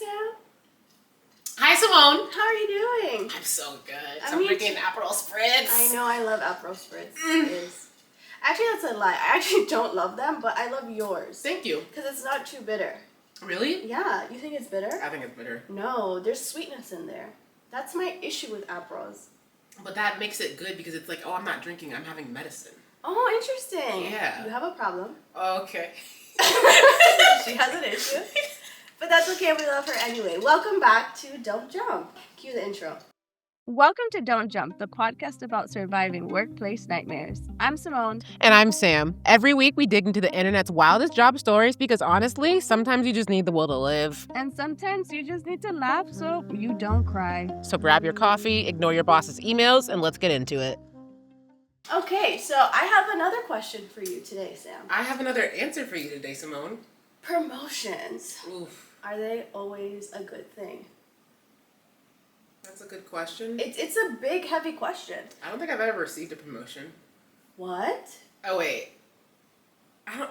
Sam. Hi, Simone. How are you doing? I'm so good. I I'm mean, drinking Aperol Spritz. I know I love Aperol Spritz. Actually, that's a lie. I actually don't love them, but I love yours. Thank you. Because it's not too bitter. Really? Yeah. You think it's bitter? I think it's bitter. No, there's sweetness in there. That's my issue with Aperols. But that makes it good because it's like, oh, I'm not drinking, I'm having medicine. Oh, interesting. Yeah. You have a problem. Okay. She has an issue. But that's okay, we love her anyway. Welcome back to Don't Jump. Cue the intro. Welcome to Don't Jump, the podcast about surviving workplace nightmares. I'm Simone. And I'm Sam. Every week we dig into the internet's wildest job stories because honestly, sometimes you just need the will to live. And sometimes you just need to laugh so you don't cry. So grab your coffee, ignore your boss's emails, and let's get into it. Okay, so I have another question for you today, Sam. I have another answer for you today, Simone. Promotions. Oof. Are they always a good thing? That's a good question. It's a big, heavy question. I don't think I've ever received a promotion. What? Oh, wait. I've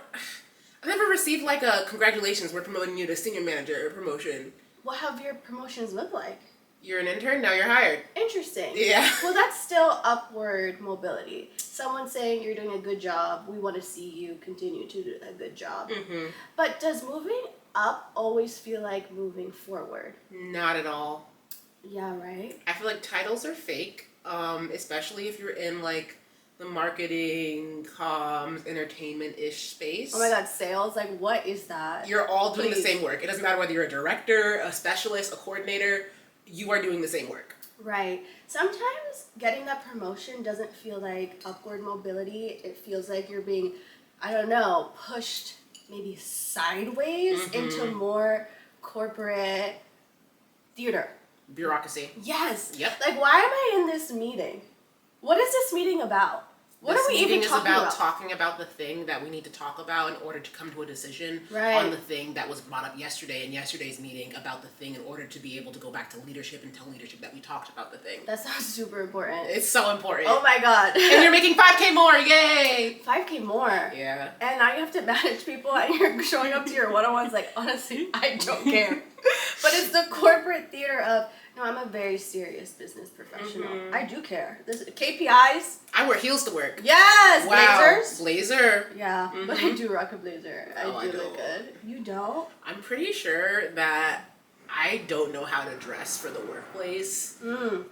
never received like a congratulations, we're promoting you to senior manager or promotion. What have your promotions looked like? You're an intern, now you're hired. Interesting. Yeah. Well, that's still upward mobility. Someone saying you're doing a good job, we want to see you continue to do a good job. Mm-hmm. But does moving up always feel like moving forward? Not at all. Yeah, right? I feel like titles are fake, especially if you're in like the marketing, comms, entertainment-ish space. Oh my god, sales? Like, what is that? You're all doing the Please. same work. It doesn't matter whether you're a director, a specialist, a coordinator, you are doing the same work. Right. Sometimes getting that promotion doesn't feel like upward mobility. It feels like you're being, I don't know, pushed maybe sideways into more corporate theater. Bureaucracy. Yes. Yep. Like, why am I in this meeting? What is this meeting about? What This are we even meeting talking is about about? talking about the thing that we need to talk about in order to come to a decision Right. on the thing that was brought up yesterday in yesterday's meeting about the thing in order to be able to go back to leadership and tell leadership that we talked about the thing. That sounds super important. It's so important. Oh my god. And you're making 5K more, yay! 5K more. Yeah. And now you have to manage people and you're showing up to your one-on-ones like, honestly, I don't care. But it's the corporate theater of, no, I'm a very serious business professional. I do care. This KPIs. I wear heels to work. Yes! Wow. Blazers. Blazer. Yeah, but I do rock a blazer. Oh, I I do look don't. good. You don't? I'm pretty sure that I don't know how to dress for the workplace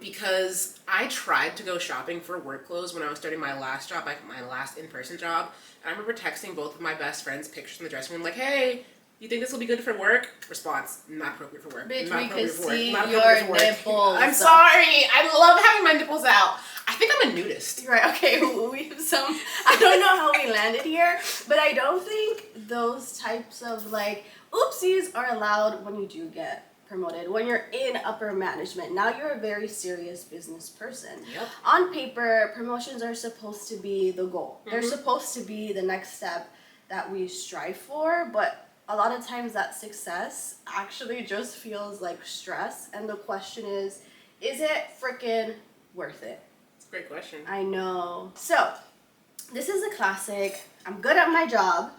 because I tried to go shopping for work clothes when I was starting my last job, like my last in-person job. And I remember texting both of my best friends pictures in the dressing room like, hey, you think this will be good for work? Response, not appropriate for work. Bitch, not we appropriate can for work. see Not your appropriate for work. nipples. I'm sorry. I love having my nipples out. I think I'm a nudist. Right, okay, we have some, I don't know how we landed here, but I don't think those types of like, oopsies are allowed when you do get promoted, when you're in upper management. Now you're a very serious business person. Yep. On paper, promotions are supposed to be the goal. They're supposed to be the next step that we strive for, but a lot of times that success actually just feels like stress, and the question is it freaking worth it? It's a great question. I know. So, this is a classic. I'm good at my job.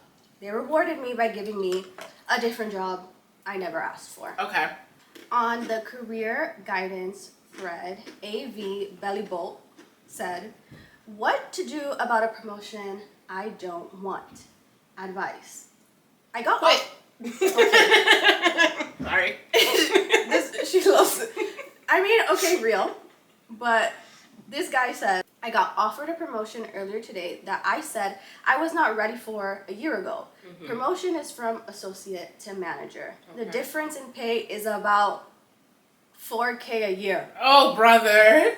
They rewarded me by giving me a different job I never asked for. Okay. On the career guidance thread, AV Bellybolt said, "What to do about a promotion I don't want? Advice." I got Quit. Sorry. She loves it. I mean, okay, real. But this guy said, I got offered a promotion earlier today that I said I was not ready for a year ago. Promotion is from associate to manager. The Okay. difference in pay is about $4K a year. Oh, brother.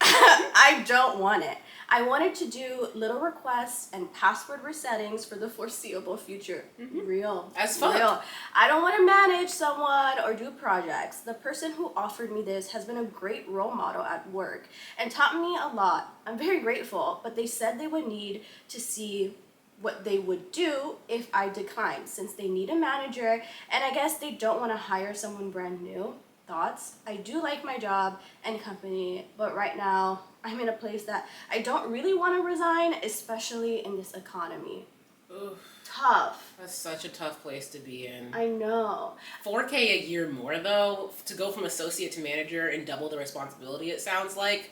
I don't want it. I wanted to do little requests and password resettings for the foreseeable future. Real. As fuck. Real. I don't want to manage someone or do projects. The person who offered me this has been a great role model at work and taught me a lot. I'm very grateful, but they said they would need to see what they would do if I declined, since they need a manager, and I guess they don't want to hire someone brand new. Thoughts? I do like my job and company, but right now I'm in a place that I don't really want to resign, especially in this economy. Oof, Tough. that's such a tough place to be in. I know. 4K a year more though, to go from associate to manager and double the responsibility, it sounds like.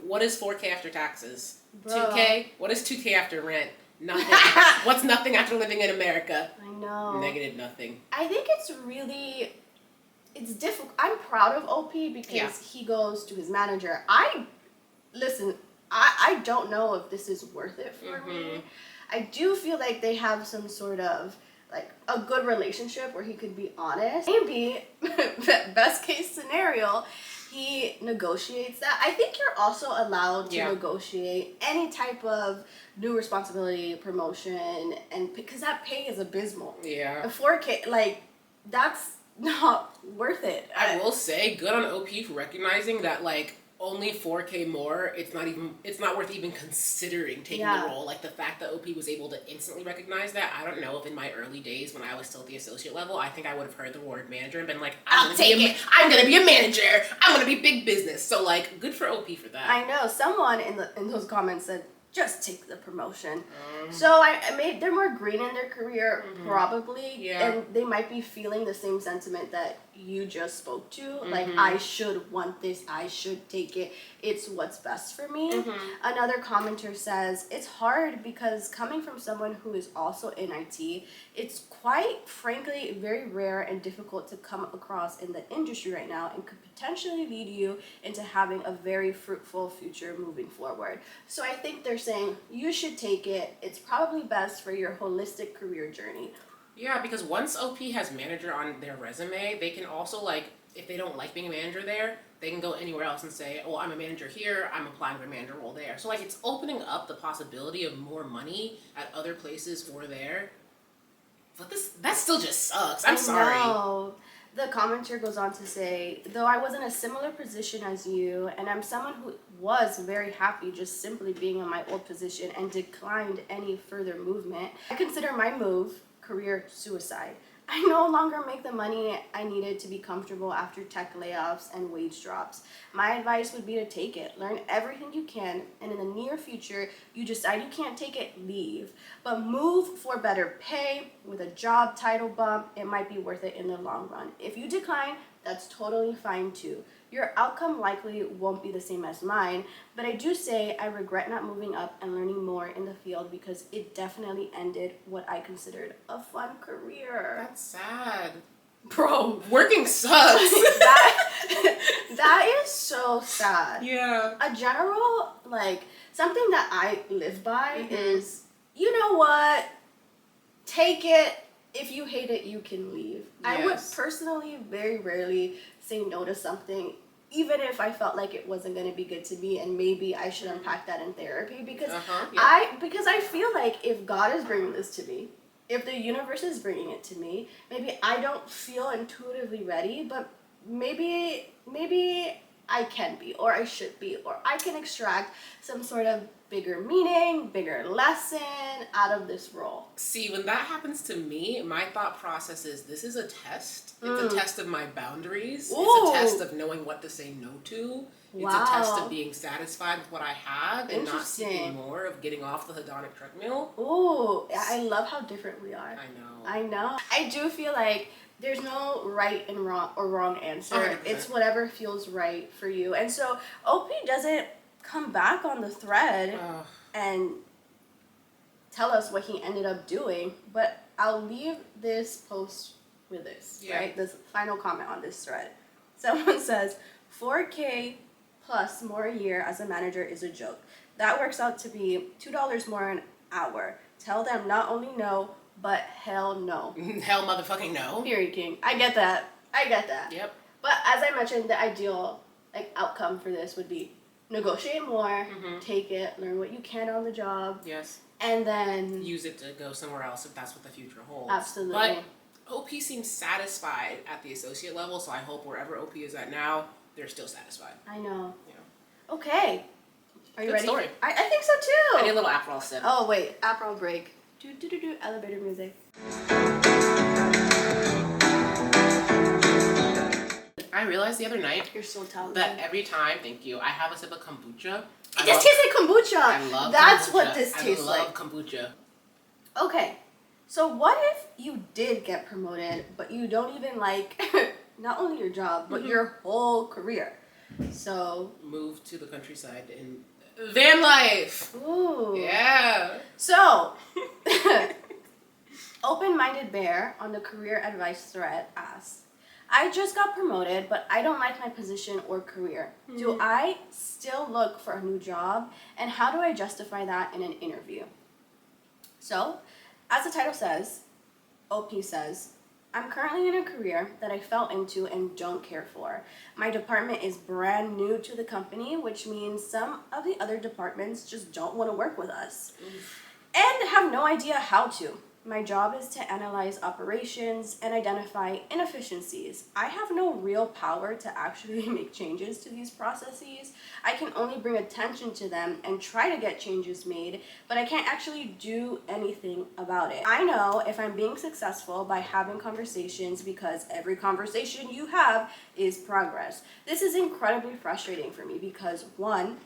What is 4K after taxes? Bro. 2K? What is 2K after rent? Nothing. What's nothing after living in America? I know. Negative nothing. I think it's difficult. I'm proud of OP because he goes to his manager. I don't know if this is worth it for me. I do feel like they have some sort of like a good relationship where he could be honest. Maybe best case scenario, he negotiates that. I think you're also allowed to negotiate any type of new responsibility, promotion, and because that pay is abysmal. Yeah. A 4K, like, that's not worth it. I will say, good on OP for recognizing that, like, only 4K more, it's not worth even considering taking the role. Like, the fact that OP was able to instantly recognize that, I don't know if in my early days when I was still at the associate level, I think I would have heard the word manager and been like, I'm gonna be a manager. I'm gonna be big business. So, like, good for OP for that. I know. Someone in those comments said, just take the promotion. So they're more green in their career, probably, and they might be feeling the same sentiment that you just spoke to. Like, I should want this, I should take it, it's what's best for me. Another commenter says, it's hard because coming from someone who is also in IT, it's quite frankly very rare and difficult to come across in the industry right now and could potentially lead you into having a very fruitful future moving forward. So I think they're saying you should take it. It's probably best for your holistic career journey. Yeah, because once OP has manager on their resume, they can also, like, if they don't like being a manager there, they can go anywhere else and say, oh, I'm a manager here, I'm applying for a manager role there. So, like, it's opening up the possibility of more money at other places for there. But that still just sucks. I'm sorry. No. The commenter goes on to say, though I was in a similar position as you, and I'm someone who was very happy just simply being in my old position and declined any further movement, I consider my move career suicide. I no longer make the money I needed to be comfortable after tech layoffs and wage drops. My advice would be to take it. Learn everything you can, and in the near future, you decide you can't take it, leave. But move for better pay with a job title bump. It might be worth it in the long run. If you decline, that's totally fine too. Your outcome likely won't be the same as mine, but I do say I regret not moving up and learning more in the field because it definitely ended what I considered a fun career. That's sad. Bro, working sucks. that is so sad. Yeah. A general, like, something that I live by is, you know what? Take it. If you hate it, you can leave. Yes. I would personally very rarely say no to something, even if I felt like it wasn't going to be good to me, and maybe I should unpack that in therapy, because I feel like if God is bringing this to me, if the universe is bringing it to me, maybe I don't feel intuitively ready, but maybe I can be, or I should be, or I can extract some sort of bigger meaning, bigger lesson out of this role. See, when that happens to me, my thought process is, this is a test. It's a test of my boundaries. Ooh. It's a test of knowing what to say no to. It's a test of being satisfied with what I have and not seeking more, of getting off the hedonic treadmill. Ooh, I love how different we are. I know. I do feel like there's no right and wrong answer. 100%. It's whatever feels right for you. And so OP doesn't come back on the thread and tell us what he ended up doing, but I'll leave this post with this, right? This final comment on this thread. Someone says, 4K plus more a year as a manager is a joke. That works out to be $2 more an hour. Tell them not only no, but hell no. Hell motherfucking no. Period, King. I get that. Yep. But as I mentioned, the ideal outcome for this would be negotiate more, take it, learn what you can on the job. Yes. And then use it to go somewhere else if that's what the future holds. Absolutely. But OP seems satisfied at the associate level, so I hope wherever OP is at now, they're still satisfied. I know. Yeah. Okay. Are you Good ready? Story. I think so too. I need a little Aperol sip. Oh wait, Aperol break. Elevator music. I realized the other night You're so talented. that every time, thank you, I have a sip of kombucha. It just tastes like kombucha. I love That's kombucha. what this tastes like. I love kombucha. Okay, so what if you did get promoted, but you don't even like not only your job, but your whole career? So Move to the countryside in van life. ooh. Yeah. So Open-minded bear on the career advice thread asks, I just got promoted, but I don't like my position or career. Do I still look for a new job? And how do I justify that in an interview? So, as the title says, OP says, I'm currently in a career that I fell into and don't care for. My department is brand new to the company, which means some of the other departments just don't want to work with us and have no idea how to. My job is to analyze operations and identify inefficiencies. I have no real power to actually make changes to these processes. I can only bring attention to them and try to get changes made, but I can't actually do anything about it. I know if I'm being successful by having conversations because every conversation you have is progress. This is incredibly frustrating for me because one,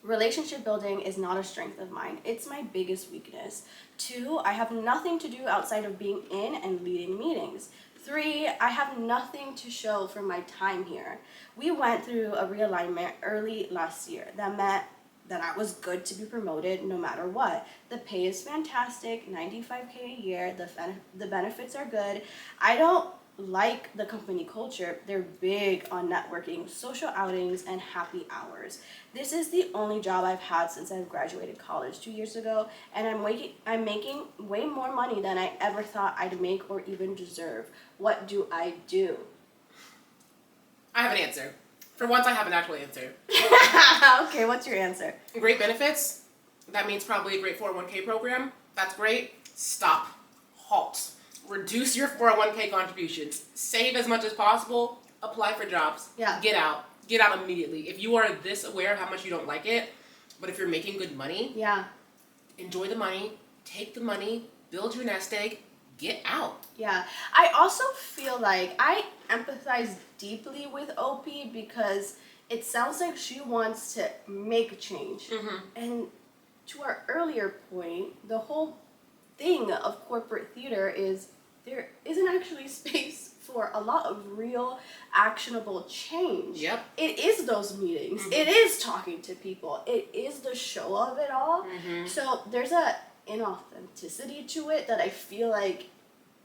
relationship building is not a strength of mine. It's my biggest weakness. 2, I have nothing to do outside of being in and leading meetings. 3, I have nothing to show for my time here. We went through a realignment early last year that meant that I was good to be promoted no matter what. The pay is fantastic, $95K a year, the benefits are good. I don't like the company culture. They're big on networking, social outings, and happy hours. This is the only job I've had since I've graduated college 2 years ago, and I'm making way more money than I ever thought I'd make or even deserve. What do I do? I have an answer. For once, I have an actual answer. Okay, what's your answer? Great benefits. That means probably a great 401k program. That's great. Stop. Halt. Reduce your 401k contributions. Save as much as possible. Apply for jobs. Yeah. Get out. Get out immediately. If you are this aware of how much you don't like it, but if you're making good money, Yeah. enjoy the money, take the money, build your nest egg, get out. Yeah. I also feel like I empathize deeply with OP because it sounds like she wants to make a change. And to our earlier point, the whole thing of corporate theater is there isn't actually space for a lot of real actionable change. Yep. It is those meetings. It is talking to people. It is the show of it all. So there's a inauthenticity to it that I feel like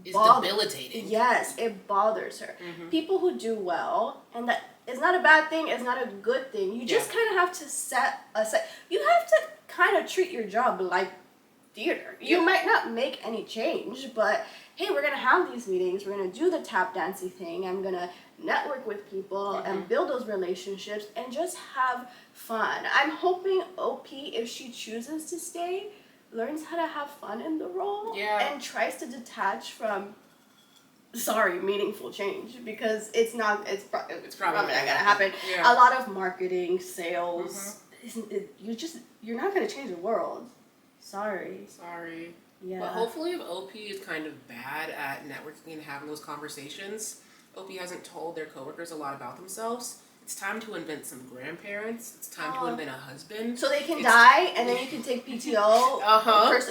It's debilitating. Yes, it bothers her. People who do well, and that is not a bad thing, it's not a good thing. You just kind of have to set aside. You have to kind of treat your job like theater. You might not make any change, but hey, we're gonna have these meetings. We're gonna do the tap dancey thing. I'm gonna network with people and build those relationships and just have fun. I'm hoping OP, if she chooses to stay, learns how to have fun in the role and tries to detach from meaningful change, because it's probably not gonna happen. A lot of marketing, sales, you're not gonna change the world. Sorry. Yeah. But hopefully if OP is kind of bad at networking and having those conversations, OP hasn't told their coworkers a lot about themselves. It's time to invent some grandparents. It's time to invent a husband. So they can die and then you can take PTO.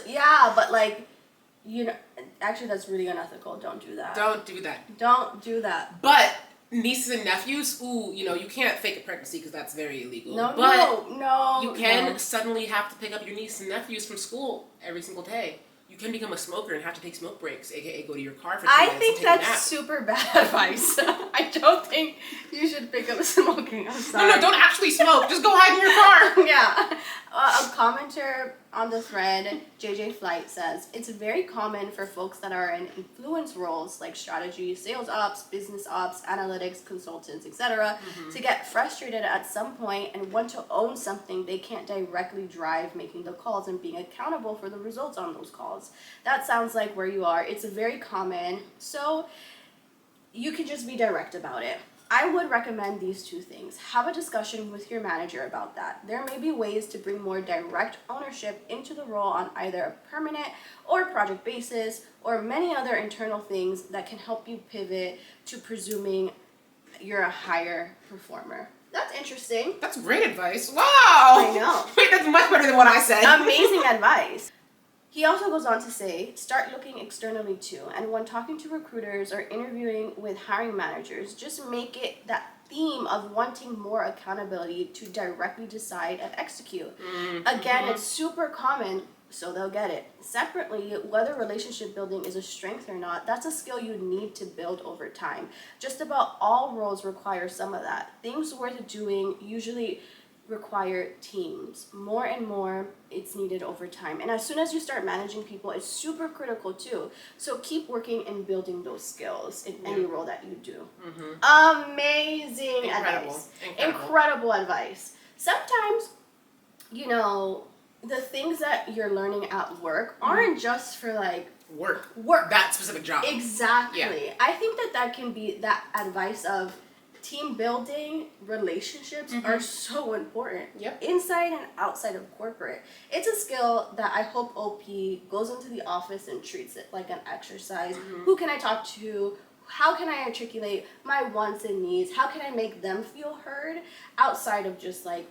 Yeah, but like, actually that's really unethical. Don't do that. Don't do that. Don't do that. But nieces and nephews, you can't fake a pregnancy because that's very illegal. No. You can suddenly have to pick up your nieces and nephews from school every single day. You can become a smoker and have to take smoke breaks, aka go to your car for 2 minutes. I think and take that's a nap. super bad advice. I don't think you should pick up smoking. I'm sorry. No, don't actually smoke. Just go hide in your car. Yeah. A commenter on the thread, JJ Flight, says, it's very common for folks that are in influence roles like strategy, sales ops, business ops, analytics, consultants, etc., to get frustrated at some point and want to own something they can't directly drive, making the calls and being accountable for the results on those calls. That sounds like where you are. It's very common. So you can just be direct about it. I would recommend these 2 things. Have a discussion with your manager about that. There may be ways to bring more direct ownership into the role on either a permanent or project basis, or many other internal things that can help you pivot to presuming you're a higher performer. That's interesting. That's great advice. Wow! I know. Wait, that's much better than what I said. Amazing advice. He also goes on to say, start looking externally too. And when talking to recruiters or interviewing with hiring managers, just make it that theme of wanting more accountability to directly decide and execute. Again, it's super common, so they'll get it. Separately, whether relationship building is a strength or not, that's a skill you need to build over time. Just about all roles require some of that. Things worth doing usually require teams. More and more, it's needed over time. And as soon as you start managing people, it's super critical too. So keep working and building those skills in any role that you do. Amazing advice. Incredible advice. Sometimes, you know, the things that you're learning at work aren't just for like work. That specific job. Exactly. Yeah. I think that can be that advice of team building, relationships are so important. Inside and outside of corporate. It's a skill that I hope OP goes into the office and treats it like an exercise. Who can I talk to? How can I articulate my wants and needs? How can I make them feel heard outside of just like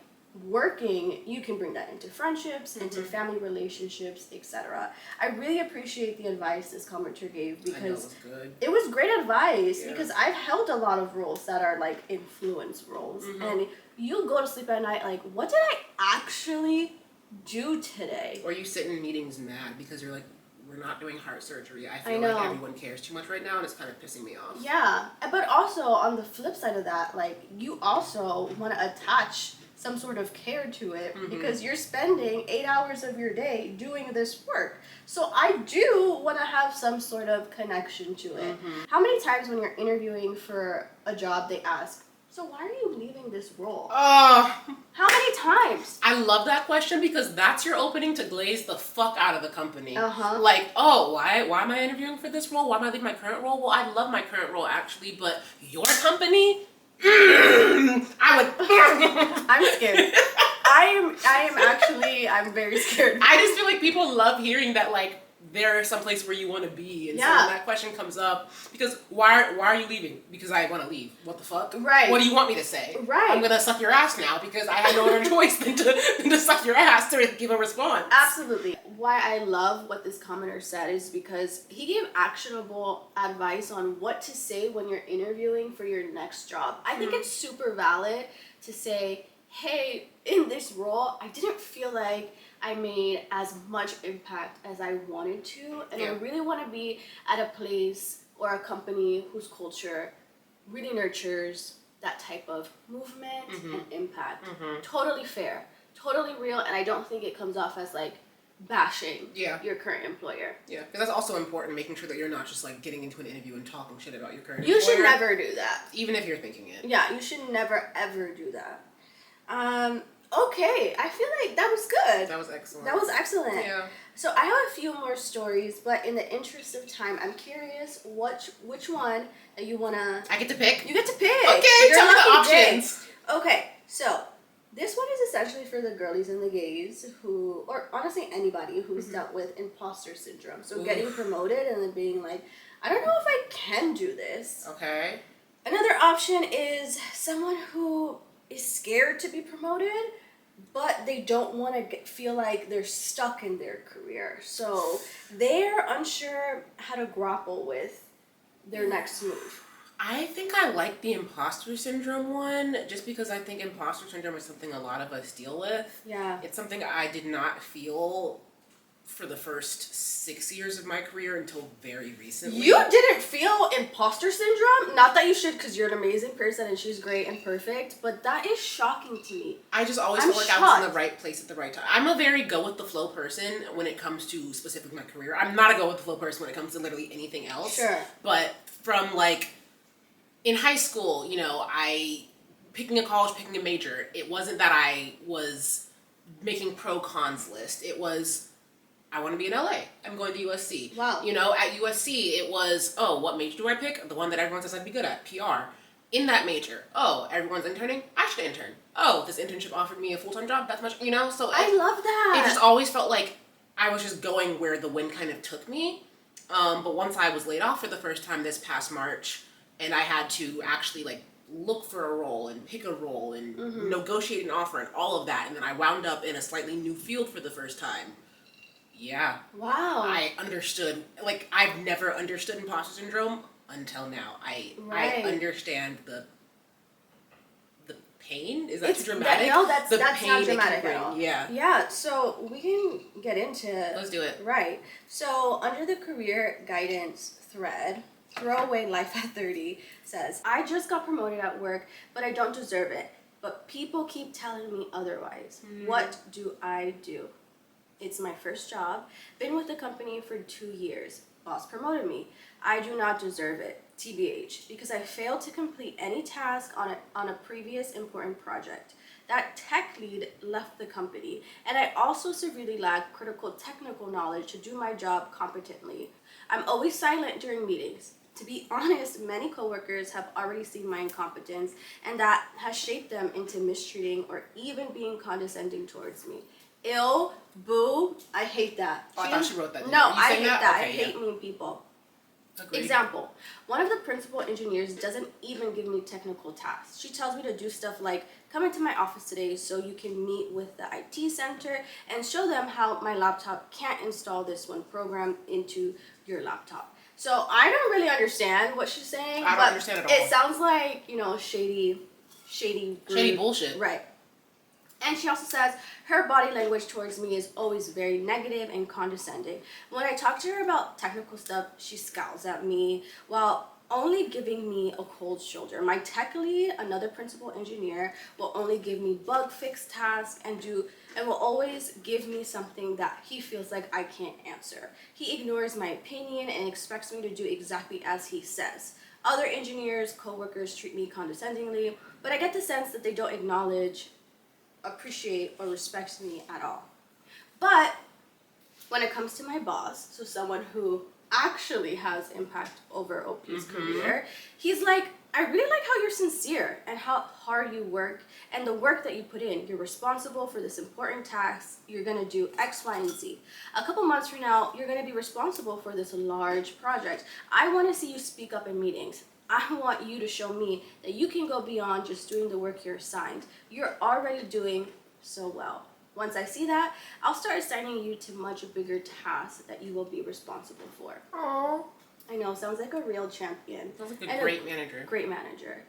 working? You can bring that into friendships, into family relationships, etc. I really appreciate the advice this commenter gave because it was great advice because I've held a lot of roles that are like influence roles and you go to sleep at night like, what did I actually do today? Or you sit in meetings mad because you're like, we're not doing heart surgery. I feel like everyone cares too much right now and it's kind of pissing me off. Yeah, but also on the flip side of that, like you also want to attach some sort of care to it because you're spending 8 hours of your day doing this work. So I do want to have some sort of connection to it. How many times when you're interviewing for a job they ask, so why are you leaving this role? How many times? I love that question because that's your opening to glaze the fuck out of the company. Like, why am I interviewing for this role? Why am I leaving my current role? Well, I love my current role actually, but your company? I would. I'm scared. I'm very scared. I just feel like people love hearing that, like, there's someplace where you want to be. And so when that question comes up, because why are you leaving? Because I want to leave. What the fuck? Right. What do you want me to say? Right. I'm going to suck your ass now because I had no other choice than to suck your ass to give a response. Absolutely. Why I love what this commenter said is because he gave actionable advice on what to say when you're interviewing for your next job. I think it's super valid to say, hey, in this role, I didn't feel like I made as much impact as I wanted to, and I really want to be at a place or a company whose culture really nurtures that type of movement and impact. Totally fair, totally real, and I don't think it comes off as like bashing your current employer. Yeah, because that's also important, making sure that you're not just like getting into an interview and talking shit about your current You employer. should never do that. Even if you're thinking it. Yeah, you should never ever do that. Okay, I feel like that was good. That was excellent. That was excellent. Yeah. So I have a few more stories, but in the interest of time, I'm curious which one that you wanna. I get to pick? You get to pick. Okay, Your tell me the lucky day. options. Okay, so this one is essentially for the girlies and the gays who, or honestly anybody who's dealt with imposter syndrome. So getting promoted and then being like, I don't know if I can do this. Okay. Another option is someone who is scared to be promoted, but they don't want to feel like they're stuck in their career. So they're unsure how to grapple with their next move. I think I like the imposter syndrome one just because I think imposter syndrome is something a lot of us deal with. Yeah. It's something I did not feel for the first 6 years of my career until very recently. You didn't feel imposter syndrome? Not that you should, because you're an amazing person and she's great and perfect, but that is shocking to me. I just always felt like I was in the right place at the right time. I'm a very go with the flow person when it comes to specifically my career. I'm not a go with the flow person when it comes to literally anything else. Sure. But from like in high school, you know, picking a college, picking a major, it wasn't that I was making pro cons list. It was, I want to be in LA. I'm going to USC. Wow. You know, at USC, it was, oh, what major do I pick? The one that everyone says I'd be good at, PR. In that major, oh, everyone's interning? I should intern. Oh, this internship offered me a full-time job? That's much, you know? So I love that. It just always felt like I was just going where the wind kind of took me. But once I was laid off for the first time this past March, and I had to actually like look for a role and pick a role and negotiate an offer and all of that, and then I wound up in a slightly new field for the first time. Yeah. Wow. I understood. Like, I've never understood imposter syndrome until now. I understand the pain. Is that too dramatic? No, that's not pain dramatic at all. Yeah. Yeah, so we can get into... Let's do it. Right. So under the career guidance thread, Throwaway Life at 30 says, I just got promoted at work, but I don't deserve it. But people keep telling me otherwise. What do I do? It's my first job. Been with the company for 2 years. Boss promoted me. I do not deserve it, TBH, because I failed to complete any task on a previous important project. That tech lead left the company, and I also severely lack critical technical knowledge to do my job competently. I'm always silent during meetings. To be honest, many coworkers have already seen my incompetence, and that has shaped them into mistreating or even being condescending towards me. Ew, boo, I hate that. Oh, I thought she wrote that. No, I hate that. Okay, I hate mean people. Agreed. Example, one of the principal engineers doesn't even give me technical tasks. She tells me to do stuff like, come into my office today so you can meet with the IT center and show them how my laptop can't install this one program into your laptop. So I don't really understand what she's saying. I don't understand at all. It sounds like, shady bullshit. Right. And she also says her body language towards me is always very negative and condescending. When I talk to her about technical stuff, she scowls at me while only giving me a cold shoulder. My tech lead, another principal engineer, will only give me bug fix tasks and will always give me something that he feels like I can't answer. He ignores my opinion and expects me to do exactly as he says. Other engineers, coworkers treat me condescendingly, but I get the sense that they don't acknowledge, appreciate, or respect me at all. But when it comes to my boss, so someone who actually has impact over OP's career, he's like, I really like how you're sincere and how hard you work and the work that you put in. You're responsible for this important task. You're gonna do X, Y, and Z. A couple months from now, you're gonna be responsible for this large project. I wanna see you speak up in meetings. I want you to show me that you can go beyond just doing the work you're assigned. You're already doing so well. Once I see that, I'll start assigning you to much bigger tasks that you will be responsible for. Aww. I know, sounds like a real champion. Sounds like a great manager. Great manager.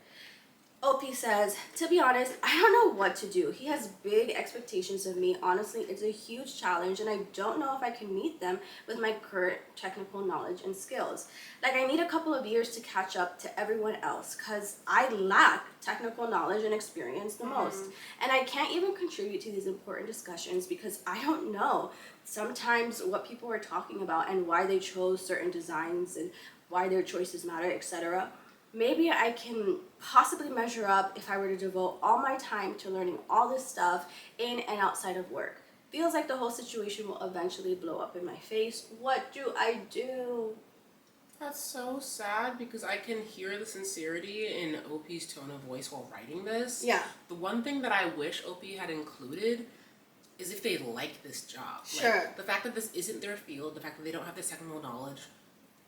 OP says, to be honest, I don't know what to do. He has big expectations of me. Honestly, it's a huge challenge, and I don't know if I can meet them with my current technical knowledge and skills. Like, I need a couple of years to catch up to everyone else because I lack technical knowledge and experience the most. And I can't even contribute to these important discussions because I don't know sometimes what people are talking about and why they chose certain designs and why their choices matter, etc. Maybe I can possibly measure up if I were to devote all my time to learning all this stuff in and outside of work. Feels like the whole situation will eventually blow up in my face. What do I do? That's so sad because I can hear the sincerity in OP's tone of voice while writing this. Yeah. The one thing that I wish OP had included is if they like this job. Sure. Like, the fact that this isn't their field, the fact that they don't have this technical knowledge.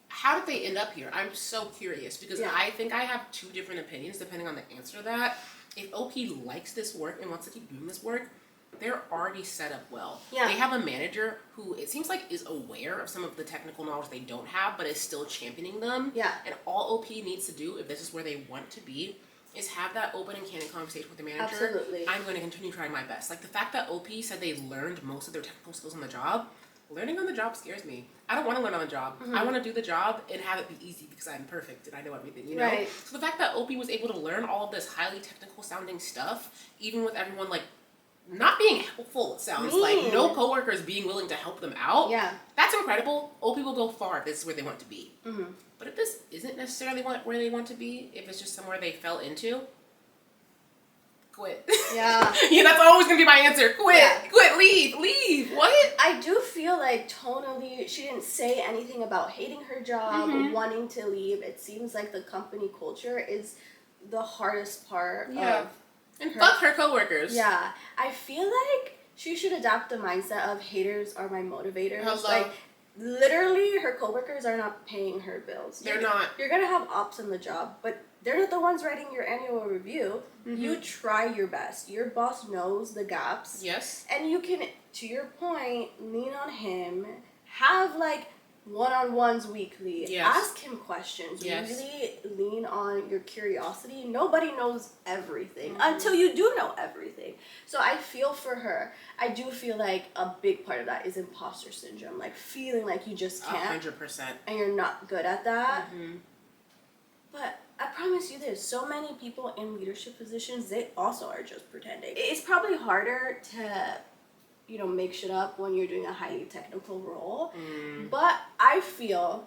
How did they end up here? I'm so curious because I think I have two different opinions depending on the answer to that. If OP likes this work and wants to keep doing this work, they're already set up well. Yeah. They have a manager who it seems like is aware of some of the technical knowledge they don't have, but is still championing them. Yeah. And all OP needs to do, if this is where they want to be, is have that open and candid conversation with the manager. Absolutely. I'm going to continue trying my best. Like the fact that OP said they learned most of their technical skills on the job, learning on the job scares me. I don't want to learn on the job. I want to do the job and have it be easy because I'm perfect and I know everything, you know? Right. So the fact that OP was able to learn all of this highly technical sounding stuff, even with everyone like not being helpful, it sounds like no coworkers being willing to help them out. Yeah. That's incredible. OP will go far if this is where they want to be. But if this isn't necessarily where they want to be, if it's just somewhere they fell into, quit. Yeah. Yeah, that's always gonna be my answer. Quit. Yeah. Quit. Leave. What? I do feel like tonally she didn't say anything about hating her job, wanting to leave. It seems like the company culture is the hardest part of And fuck her coworkers. Yeah. I feel like she should adopt the mindset of haters are my motivators. Hello. Like literally her coworkers are not paying her bills. They're not. You're gonna have ops on the job, but they're not the ones writing your annual review. You try your best. Your boss knows the gaps. Yes. And you can to your point, lean on him. Have like one-on-ones weekly. Yes. Ask him questions. Yes. Really lean on your curiosity. Nobody knows everything until you do know everything. So I feel for her. I do feel like a big part of that is imposter syndrome, like feeling like you just can't 100%. and you're not good at that. But I promise you this, so many people in leadership positions, they also are just pretending. It's probably harder to, make shit up when you're doing a highly technical role. But I feel,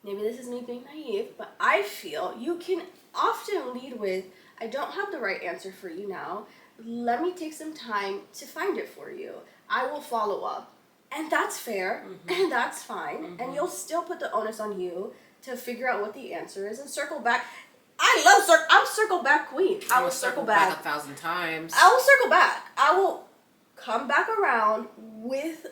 maybe this is me being naive, but I feel you can often lead with, I don't have the right answer for you now. Let me take some time to find it for you. I will follow up. And that's fair, and that's fine. And you'll still put the onus on you to figure out what the answer is and circle back. I'm circle back queen. I will circle back 1,000 times. I will circle back. I will come back around with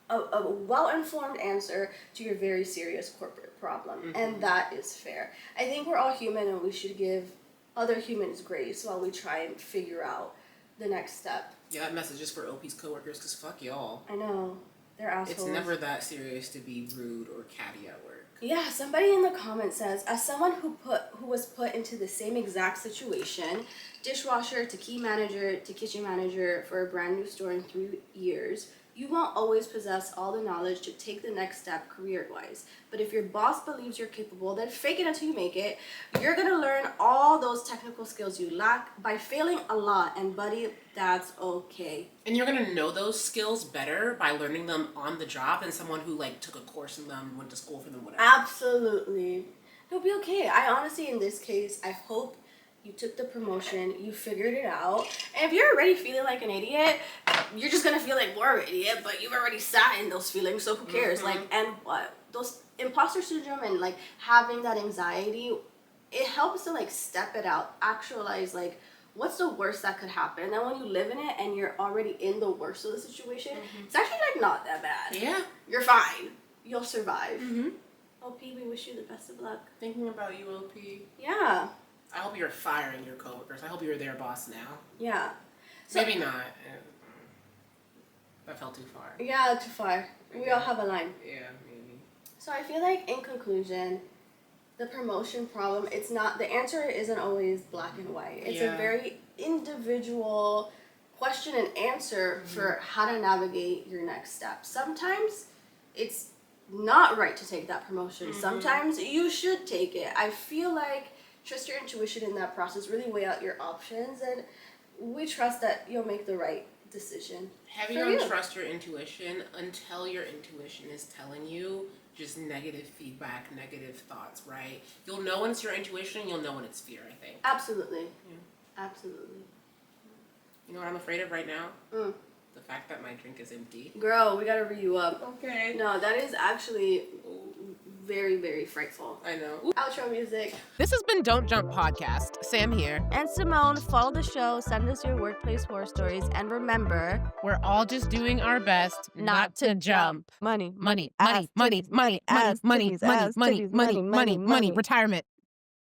a well-informed answer to your very serious corporate problem. And that is fair. I think we're all human and we should give other humans grace while we try and figure out the next step. Yeah, that message is for OP's coworkers, because fuck y'all. I know. They're assholes. It's never that serious to be rude or catty at work. Yeah, somebody in the comments says, as someone who was put into the same exact situation, dishwasher to key manager to kitchen manager for a brand new store in 3 years, you won't always possess all the knowledge to take the next step career-wise. But if your boss believes you're capable, then fake it until you make it. You're gonna learn all those technical skills you lack by failing a lot, and buddy, that's okay. And you're gonna know those skills better by learning them on the job than someone who took a course in them, went to school for them, whatever. Absolutely. It'll be okay. I honestly, in this case, I hope you took the promotion, you figured it out. And if you're already feeling like an idiot, you're just gonna feel like more of an idiot, but you've already sat in those feelings, so who cares? And what? Those imposter syndrome and having that anxiety, it helps to step it out, actualize what's the worst that could happen. And then when you live in it and you're already in the worst of the situation, it's actually not that bad. Yeah. You're fine. You'll survive. OP, we wish you the best of luck. Thinking about you, OP. Yeah. I hope you're firing your coworkers. I hope you're their boss now. Yeah. So, maybe not. That fell too far. Yeah, too far. We all have a line. Yeah, maybe. So I feel like in conclusion, the promotion problem, the answer isn't always black and white. It's a very individual question and answer for how to navigate your next step. Sometimes it's not right to take that promotion. Sometimes you should take it. I feel like trust your intuition in that process. Really weigh out your options, and we trust that you'll make the right decision. Have you trust your intuition until your intuition is telling you just negative feedback, negative thoughts, right? You'll know when it's your intuition, you'll know when it's fear, I think. Absolutely. Yeah. Absolutely. You know what I'm afraid of right now? The fact that my drink is empty. Girl, we gotta re you up. Okay. No, that is actually very, very frightful. I know. Outro music. This has been Don't Jump Podcast. Sam here. And Simone, follow the show, send us your workplace horror stories, and remember, We're all just doing our best not to jump. Money, Money, ass, money, money, titties, money, money, ass, money, titties, money, ass, money, titties, money, money, money, retirement.